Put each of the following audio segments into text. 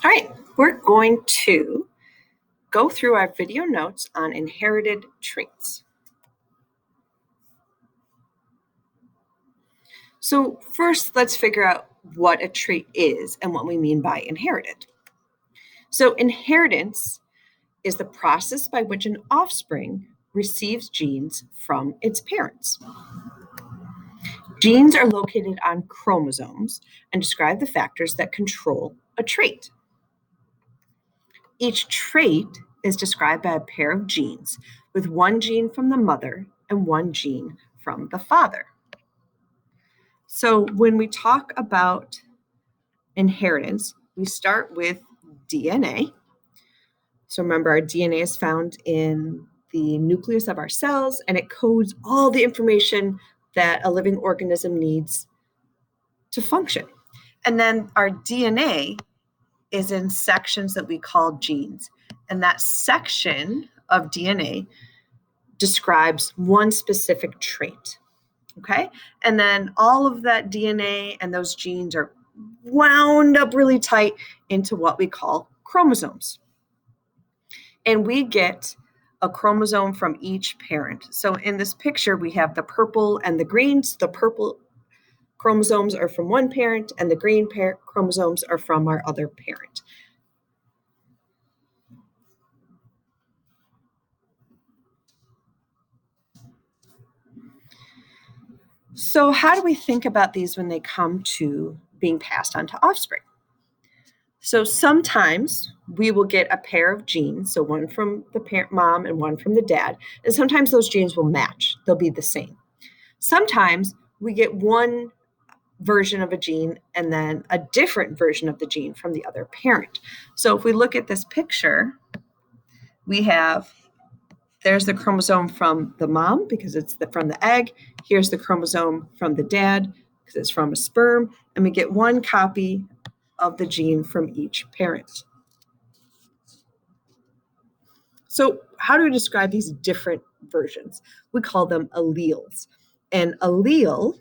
All right, we're going to go through our video notes on inherited traits. So first, let's figure out what a trait is and what we mean by inherited. So inheritance is the process by which an offspring receives genes from its parents. Genes are located on chromosomes and describe the factors that control a trait. Each trait is described by a pair of genes, with one gene from the mother and one gene from the father. So when we talk about inheritance, we start with DNA. So remember, our DNA is found in the nucleus of our cells, and it codes all the information that a living organism needs to function. And then our DNA is in sections that we call genes. And that section of DNA describes one specific trait. Okay? And then all of that DNA and those genes are wound up really tight into what we call chromosomes. And we get a chromosome from each parent. So in this picture, we have the purple and the greens. The purple chromosomes are from one parent, and the green chromosomes are from our other parent. So how do we think about these when they come to being passed on to offspring? So sometimes we will get a pair of genes, so one from the parent mom and one from the dad, and sometimes those genes will match. They'll be the same. Sometimes we get one version of a gene and then a different version of the gene from the other parent. So if we look at this picture, there's the chromosome from the mom because it's from the egg. Here's the chromosome from the dad because it's from a sperm. And we get one copy of the gene from each parent. So how do we describe these different versions? We call them alleles. An allele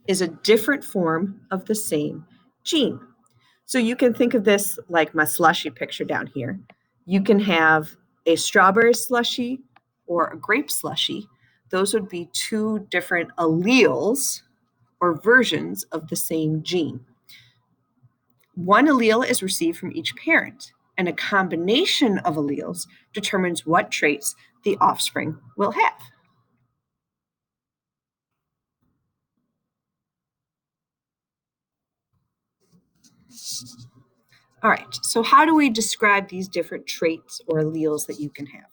is a different form of the same gene. So you can think of this like my slushy picture down here. You can have a strawberry slushy or a grape slushy. Those would be two different alleles or versions of the same gene. One allele is received from each parent, and a combination of alleles determines what traits the offspring will have. All right, so how do we describe these different traits or alleles that you can have?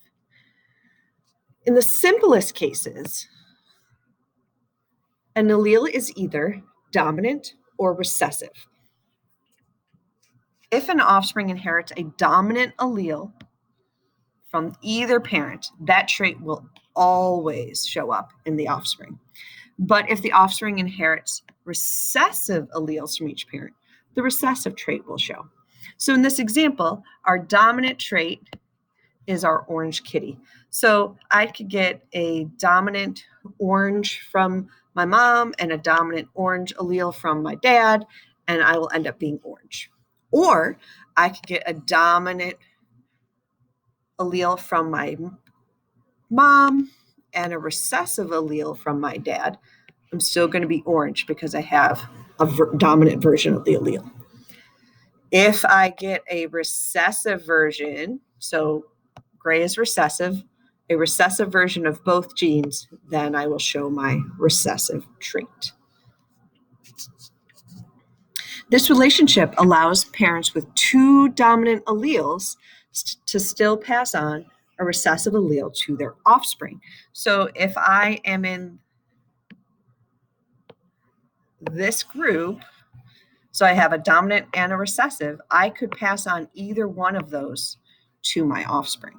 In the simplest cases, an allele is either dominant or recessive. If an offspring inherits a dominant allele from either parent, that trait will always show up in the offspring. But if the offspring inherits recessive alleles from each parent, the recessive trait will show. So in this example, our dominant trait is our orange kitty. So I could get a dominant orange from my mom and a dominant orange allele from my dad, and I will end up being orange. Or I could get a dominant allele from my mom and a recessive allele from my dad. I'm still going to be orange because I have a dominant version of the allele. If I get a recessive version, so gray is recessive, a recessive version of both genes, then I will show my recessive trait. This relationship allows parents with two dominant alleles to still pass on a recessive allele to their offspring. So if I am in this group, so I have a dominant and a recessive, I could pass on either one of those to my offspring.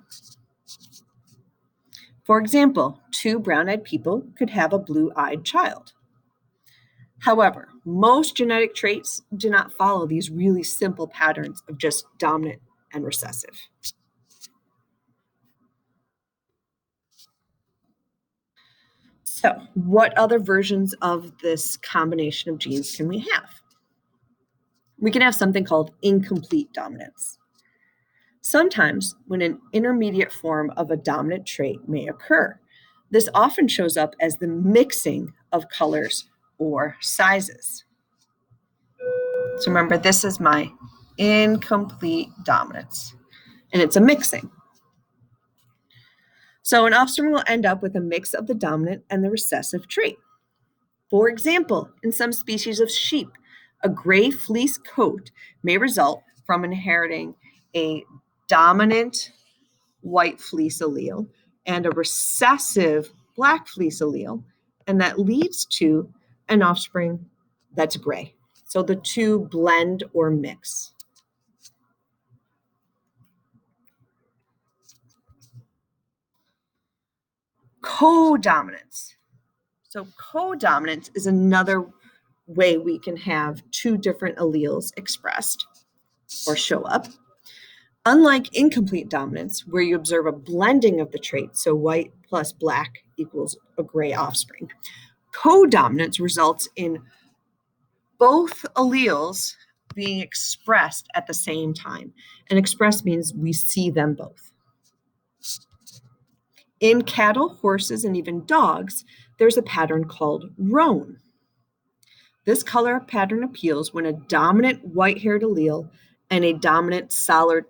For example, two brown-eyed people could have a blue-eyed child. However, most genetic traits do not follow these really simple patterns of just dominant and recessive. So, what other versions of this combination of genes can we have? we can have something called incomplete dominance. Sometimes, when an intermediate form of a dominant trait may occur, this often shows up as the mixing of colors or sizes. So remember, this is my incomplete dominance, and it's a mixing. So an offspring will end up with a mix of the dominant and the recessive trait. For example, in some species of sheep, a gray fleece coat may result from inheriting a dominant white fleece allele and a recessive black fleece allele, and that leads to an offspring that's gray. So the two blend or mix. Codominance. So codominance is another way we can have two different alleles expressed or show up. Unlike incomplete dominance, where you observe a blending of the traits, so white plus black equals a gray offspring, codominance results in both alleles being expressed at the same time. And expressed means we see them both. In cattle, horses, and even dogs, there's a pattern called roan. This color pattern appeals when a dominant white-haired allele and a dominant solid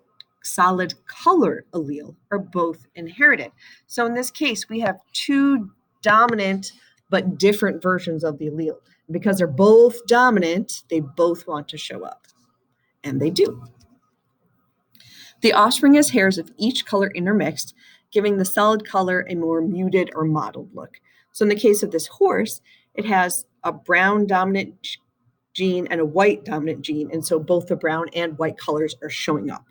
color allele are both inherited. So in this case, we have two dominant but different versions of the allele. Because they're both dominant, they both want to show up, and they do. The offspring has hairs of each color intermixed, giving the solid color a more muted or mottled look. So in the case of this horse, it has a brown dominant gene and a white dominant gene, and so both the brown and white colors are showing up